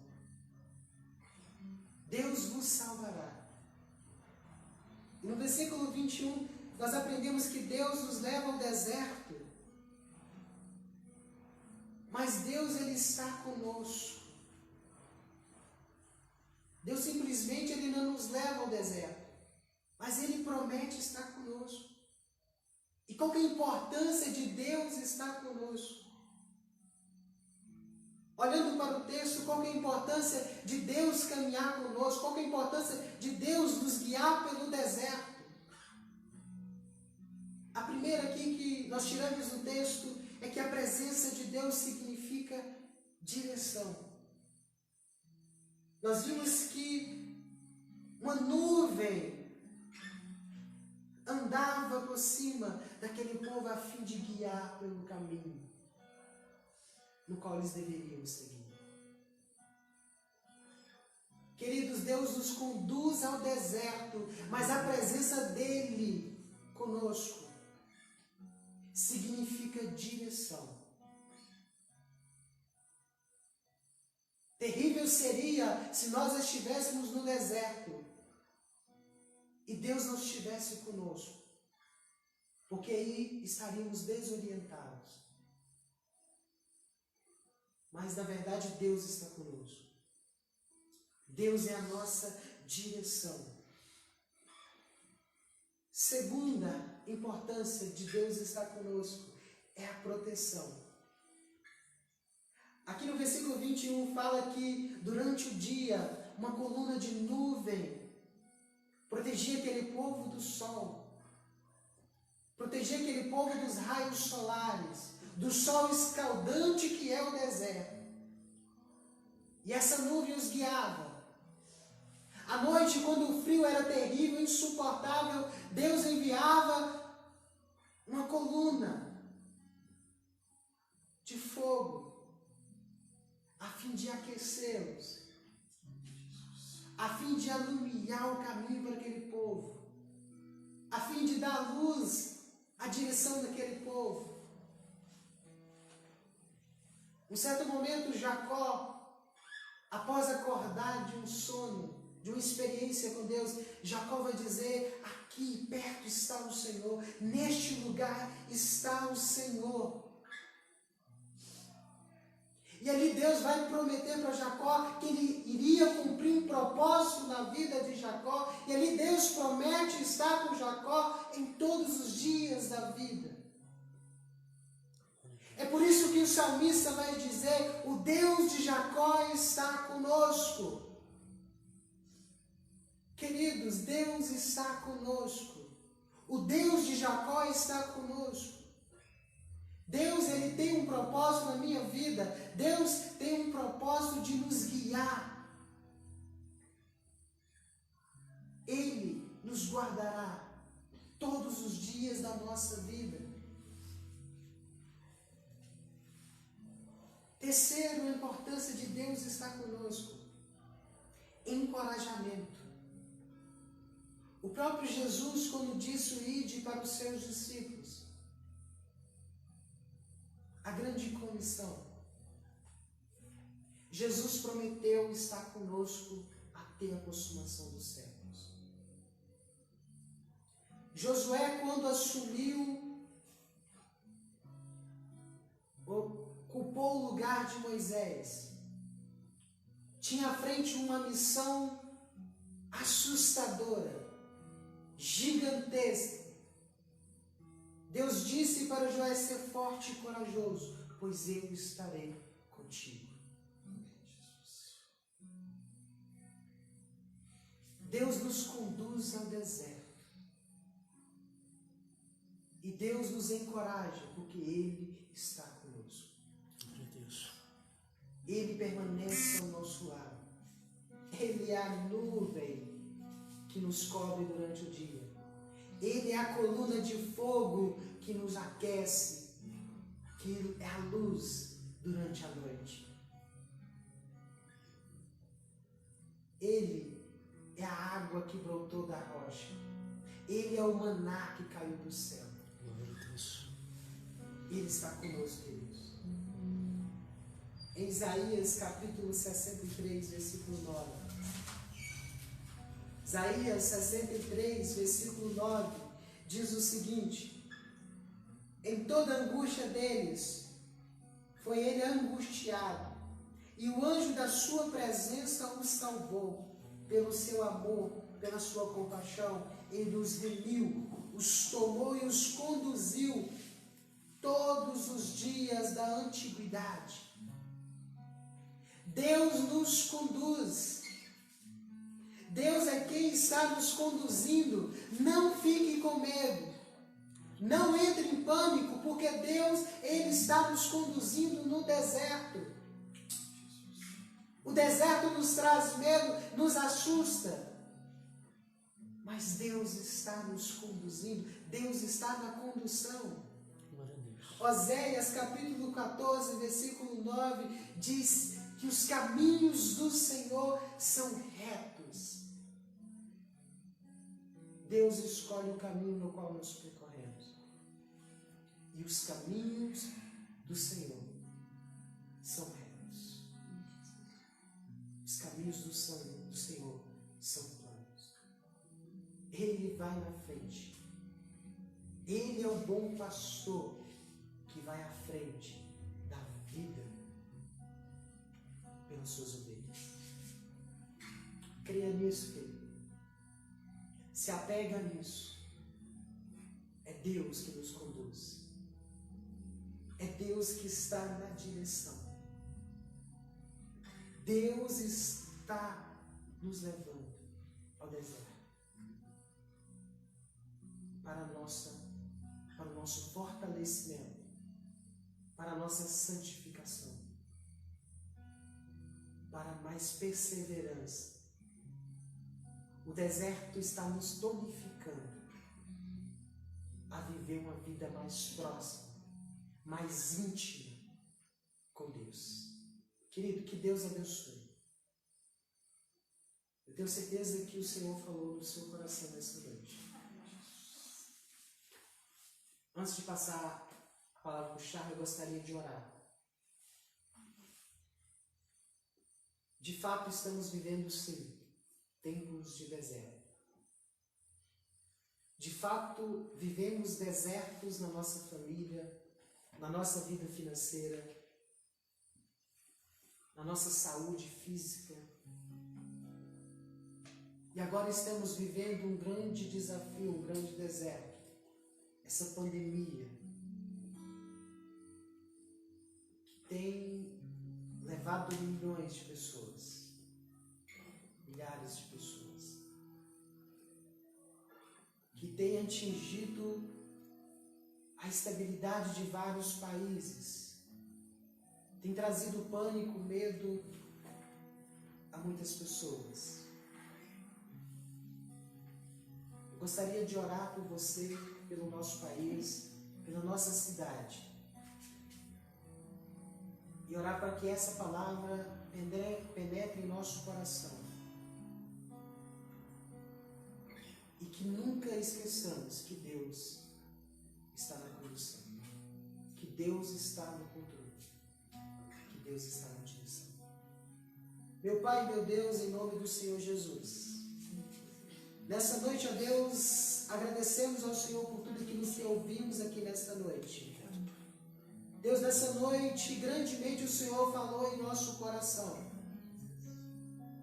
Deus vos salvará. E no versículo 21, nós aprendemos que Deus nos leva ao deserto. Mas Deus, Ele está conosco. Deus simplesmente ele não nos leva ao deserto, mas ele promete estar conosco. E qual que é a importância de Deus estar conosco? Olhando para o texto, qual que é a importância de Deus caminhar conosco? Qual que é a importância de Deus nos guiar pelo deserto? A primeira aqui que nós tiramos do texto é que a presença de Deus significa direção. Nós vimos que uma nuvem andava por cima daquele povo a fim de guiar pelo caminho no qual eles deveriam seguir. Queridos, Deus nos conduz ao deserto, mas a presença dele conosco significa direção. Terrível seria se nós estivéssemos no deserto e Deus não estivesse conosco, porque aí estaríamos desorientados. Mas na verdade Deus está conosco. Deus é a nossa direção. Segunda importância de Deus estar conosco é a proteção. Aqui no versículo 21 fala que durante o dia uma coluna de nuvem protegia aquele povo do sol, protegia aquele povo dos raios solares, do sol escaldante que é o deserto. E essa nuvem os guiava. À noite, quando o frio era terrível, insuportável, Deus enviava uma coluna de fogo a fim de aquecê-los, a fim de alumiar o caminho para aquele povo, a fim de dar luz à direção daquele povo. Em certo momento, Jacó, após acordar de um sono, de uma experiência com Deus, Jacó vai dizer: aqui perto está o Senhor, neste lugar está o Senhor. E ali Deus vai prometer para Jacó que ele iria cumprir um propósito na vida de Jacó. E ali Deus promete estar com Jacó em todos os dias da vida. É por isso que o salmista vai dizer: o Deus de Jacó está conosco. Queridos, Deus está conosco. O Deus de Jacó está conosco. Deus, ele tem um propósito na minha vida. Deus tem um propósito de nos guiar. Ele nos guardará todos os dias da nossa vida. Terceiro, a importância de Deus estar conosco. Encorajamento. O próprio Jesus, quando disse o ide para os seus discípulos, a grande comissão, Jesus prometeu estar conosco até a consumação dos séculos. Josué, quando assumiu, ocupou o lugar de Moisés, tinha à frente uma missão assustadora, gigantesca. Deus disse para Josué ser forte e corajoso, pois eu estarei contigo. Deus nos conduz ao deserto. E Deus nos encoraja, porque Ele está conosco. Ele permanece ao nosso lado. Ele é a nuvem que nos cobre durante o dia. Ele é a coluna de fogo que nos aquece, que é a luz durante a noite. Ele é a água que brotou da rocha. Ele é o maná que caiu do céu. Ele está conosco, queridos. Em Isaías capítulo 63, versículo 9. Isaías 63, versículo 9, diz o seguinte: em toda a angústia deles, foi ele angustiado, e o anjo da sua presença o salvou. pelo seu amor, pela sua compaixão, Ele nos remiu, os tomou e os conduziu todos os dias da antiguidade. Deus nos conduz. Deus é quem está nos conduzindo. Não fique com medo. Não entre em pânico, porque Deus, Ele está nos conduzindo no deserto. O deserto nos traz medo, nos assusta. Mas Deus está nos conduzindo. Deus está na condução. Oséias capítulo 14, versículo 9, diz que os caminhos do Senhor são retos. Deus escolhe o caminho no qual nós percorremos. E os caminhos do Senhor são retos. Os caminhos do Senhor são planos. Ele vai na frente. Ele é o bom pastor que vai à frente da vida pelas suas ovelhas. Creia nisso, querido. Se apega nisso. É Deus que nos conduz. É Deus que está na direção. Deus está nos levando ao deserto para o nosso fortalecimento, para a nossa santificação, para mais perseverança. O deserto está nos tonificando a viver uma vida mais próxima, mais íntima com Deus. Querido, que Deus abençoe. Eu tenho certeza que o Senhor falou no seu coração nessa noite. Antes de passar a palavra para o Charles, eu gostaria de orar. De fato, estamos vivendo, sim, tempos de deserto. De fato, vivemos desertos na nossa família, na nossa vida financeira, na nossa saúde física. E agora estamos vivendo um grande desafio, um grande deserto. Essa pandemia que tem levado milhões de pessoas, milhares de pessoas, que tem atingido a estabilidade de vários países, tem trazido pânico, medo a muitas pessoas. Eu gostaria de orar por você, pelo nosso país, pela nossa cidade. E orar para que essa palavra penetre em nosso coração. E que nunca esqueçamos que Deus está na condução. Que Deus está no controle. Que Deus está na direção. Meu Pai, meu Deus, em nome do Senhor Jesus. Nessa noite, ó Deus, agradecemos ao Senhor por tudo que nos ouvimos aqui nesta noite. Deus, nessa noite, grandemente o Senhor falou em nosso coração.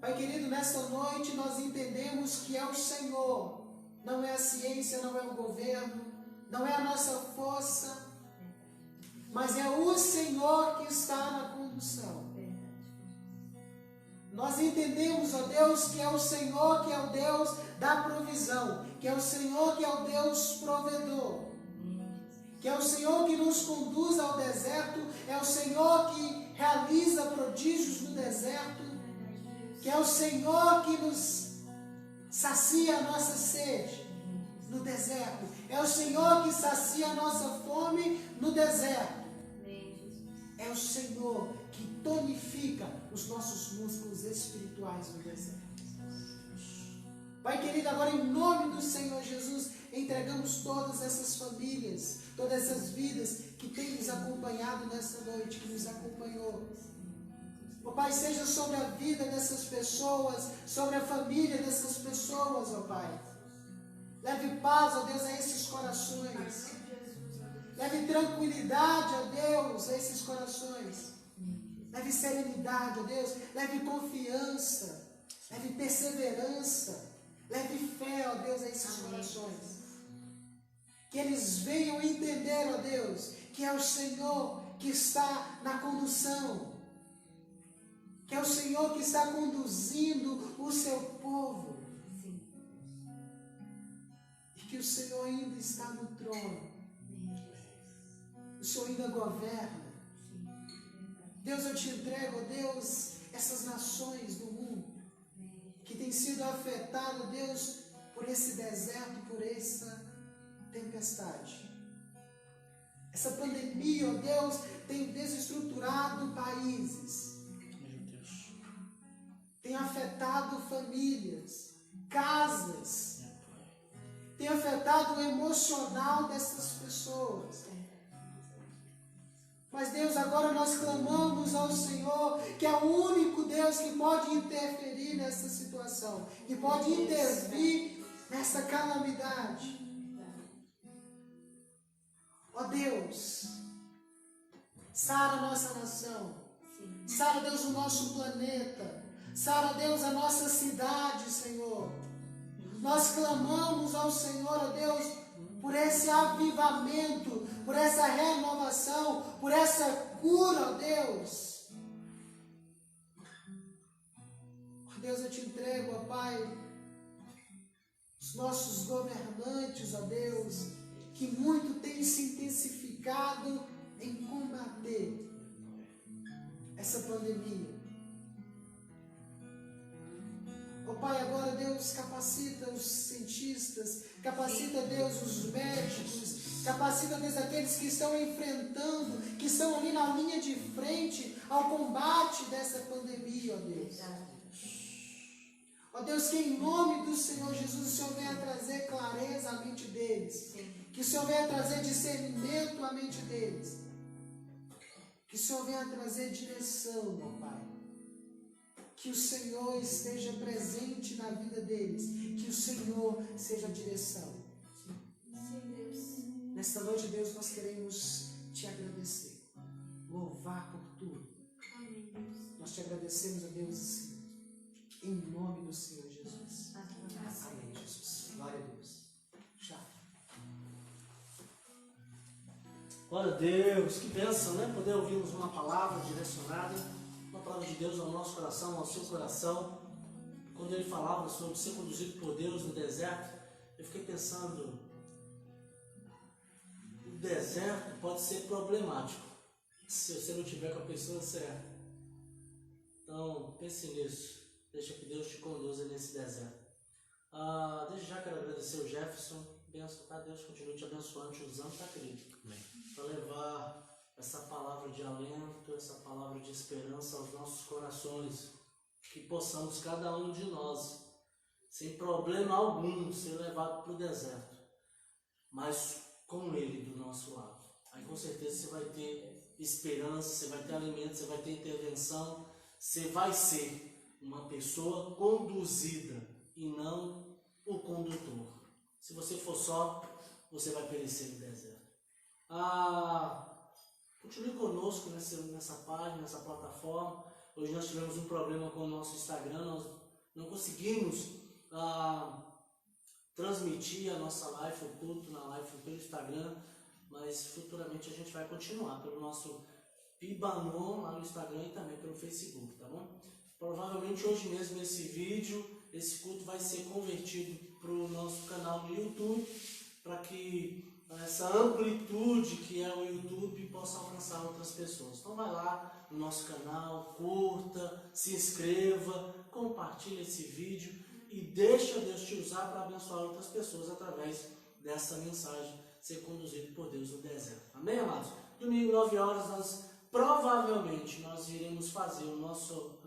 Pai querido, nessa noite nós entendemos que é o Senhor, não é a ciência, não é o governo, não é a nossa força, mas é o Senhor que está na condução. Nós entendemos, ó Deus, que é o Senhor que é o Deus da provisão, que é o Senhor que é o Deus provedor, que é o Senhor que nos conduz ao deserto, é o Senhor que realiza prodígios no deserto, que é o Senhor que nos sacia a nossa sede no deserto, é o Senhor que sacia a nossa fome no deserto, é o Senhor que tonifica os nossos músculos espirituais no deserto. Pai querido, agora em nome do Senhor Jesus, entregamos todas essas famílias, todas essas vidas que têm nos acompanhado nessa noite, que nos acompanhou. Ó Pai, seja sobre a vida dessas pessoas, sobre a família dessas pessoas, ó Pai. Leve paz, ó Deus, a esses corações. Leve tranquilidade, ó Deus, a esses corações. Leve serenidade, ó Deus. Leve confiança. leve perseverança, leve fé, ó Deus, a esses corações. Que eles venham entender, ó Deus, que é o Senhor que está na condução, que é o Senhor que está conduzindo o seu povo. E que o Senhor ainda está no trono. O Senhor ainda governa. Deus, eu te entrego, ó Deus, essas nações do mundo que têm sido afetadas, Deus, por esse deserto, por essa tempestade. Essa pandemia, ó Deus, tem desestruturado países. Tem afetado famílias, casas. Tem afetado o emocional dessas pessoas. Mas Deus, agora nós clamamos ao Senhor, que é o único Deus que pode interferir nessa situação, que pode intervir nessa calamidade. Ó Deus, sara a nossa nação, sara, Deus, o nosso planeta, sara, Deus, a nossa cidade, Senhor. Nós clamamos ao Senhor, ó Deus, por esse avivamento, por essa renovação, por essa cura, ó Deus. Ó Deus, eu te entrego, ó Pai, os nossos governantes, ó Deus, que muito têm se intensificado em combater essa pandemia. Ó Pai, agora, Deus, capacita os cientistas, capacita, Deus, os médicos, capacita, Deus, aqueles que estão enfrentando, que estão ali na linha de frente ao combate dessa pandemia, ó Deus. Ó Deus, que em nome do Senhor Jesus, o Senhor venha trazer clareza à mente deles, que o Senhor venha trazer discernimento à mente deles, que o Senhor venha trazer direção, ó Pai. Que o Senhor esteja presente na vida deles. Que o Senhor seja a direção. Sim, Deus. Nesta noite, Deus, nós queremos te agradecer. Louvar por tudo. Amém, Deus. Nós te agradecemos, a Deus, Senhor. Em nome do Senhor Jesus. Amém. Amém, Jesus. Glória a Deus. Já. Glória a Deus, que bênção, né? Poder ouvirmos uma palavra direcionada. Uma palavra de Deus ao nosso coração, ao seu coração. Quando ele falava sobre ser conduzido por Deus no deserto, eu fiquei pensando, o deserto pode ser problemático se você não tiver com a pessoa certa. Então, pense nisso. Deixa que Deus te conduza nesse deserto. Desde já quero agradecer o Jefferson. Benção, tá? Deus continue te abençoando, te usando, tá, querido? Para levar essa palavra de alento, essa palavra de esperança aos nossos corações, que possamos cada um de nós, sem problema algum, ser levado para o deserto, mas com Ele do nosso lado. Aí com certeza você vai ter esperança, você vai ter alimento, você vai ter intervenção, você vai ser uma pessoa conduzida e não o condutor. Se você for só, você vai perecer no deserto. Continue conosco nessa página, nessa plataforma. Hoje nós tivemos um problema com o nosso Instagram, nós não conseguimos transmitir a nossa live, o culto na live pelo Instagram, mas futuramente a gente vai continuar pelo nosso Pibanon lá no Instagram e também pelo Facebook, tá bom? Provavelmente hoje mesmo esse culto vai ser convertido para o nosso canal no YouTube, para que essa amplitude que é o YouTube possa alcançar outras pessoas. Então vai lá no nosso canal, curta, se inscreva, compartilhe esse vídeo e deixa Deus te usar para abençoar outras pessoas através dessa mensagem, ser conduzido por Deus no deserto. Amém, amados? Domingo, 9 horas, provavelmente nós iremos fazer o nosso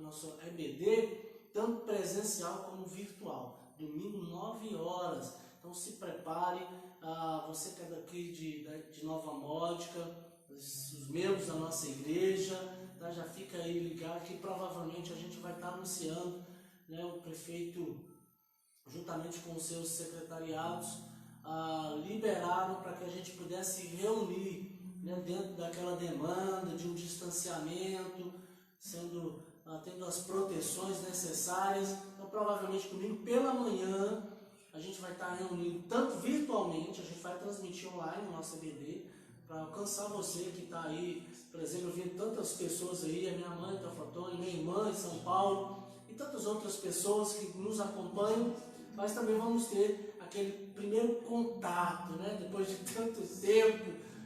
EBD, tanto presencial como virtual. Domingo, 9 horas. Então se prepare. Você que é daqui de Nova Módica, os membros da nossa igreja, tá? Já fica aí ligado que provavelmente a gente vai estar anunciando, né, o prefeito, juntamente com os seus secretariados, liberaram para que a gente pudesse reunir, né, dentro daquela demanda de um distanciamento, sendo tendo as proteções necessárias. Então, provavelmente domingo pela manhã, a gente vai estar reunindo tanto virtualmente, a gente vai transmitir online no nosso EBD, para alcançar você que está aí. Por exemplo, eu vi tantas pessoas aí, a minha mãe em Teoflotone, minha irmã em São Paulo, e tantas outras pessoas que nos acompanham, mas também vamos ter aquele primeiro contato, né? Depois de tanto tempo,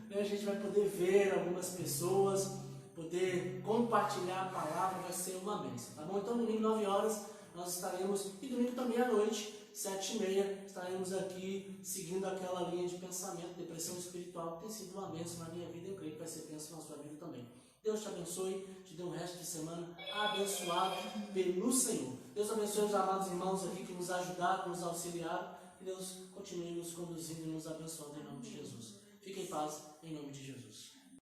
né? A gente vai poder ver algumas pessoas, poder compartilhar a palavra, vai ser uma bênção, tá bom? Então, domingo, 9 horas, nós estaremos, e domingo também à noite, 7h30, estaremos aqui seguindo aquela linha de pensamento, depressão espiritual, que tem sido uma bênção na minha vida, eu creio que vai ser bênção na sua vida também. Deus te abençoe, te dê um resto de semana abençoado pelo Senhor. Deus abençoe os amados irmãos aqui que nos ajudaram, que nos auxiliaram, que Deus continue nos conduzindo e nos abençoando em nome de Jesus. Fique em paz, em nome de Jesus.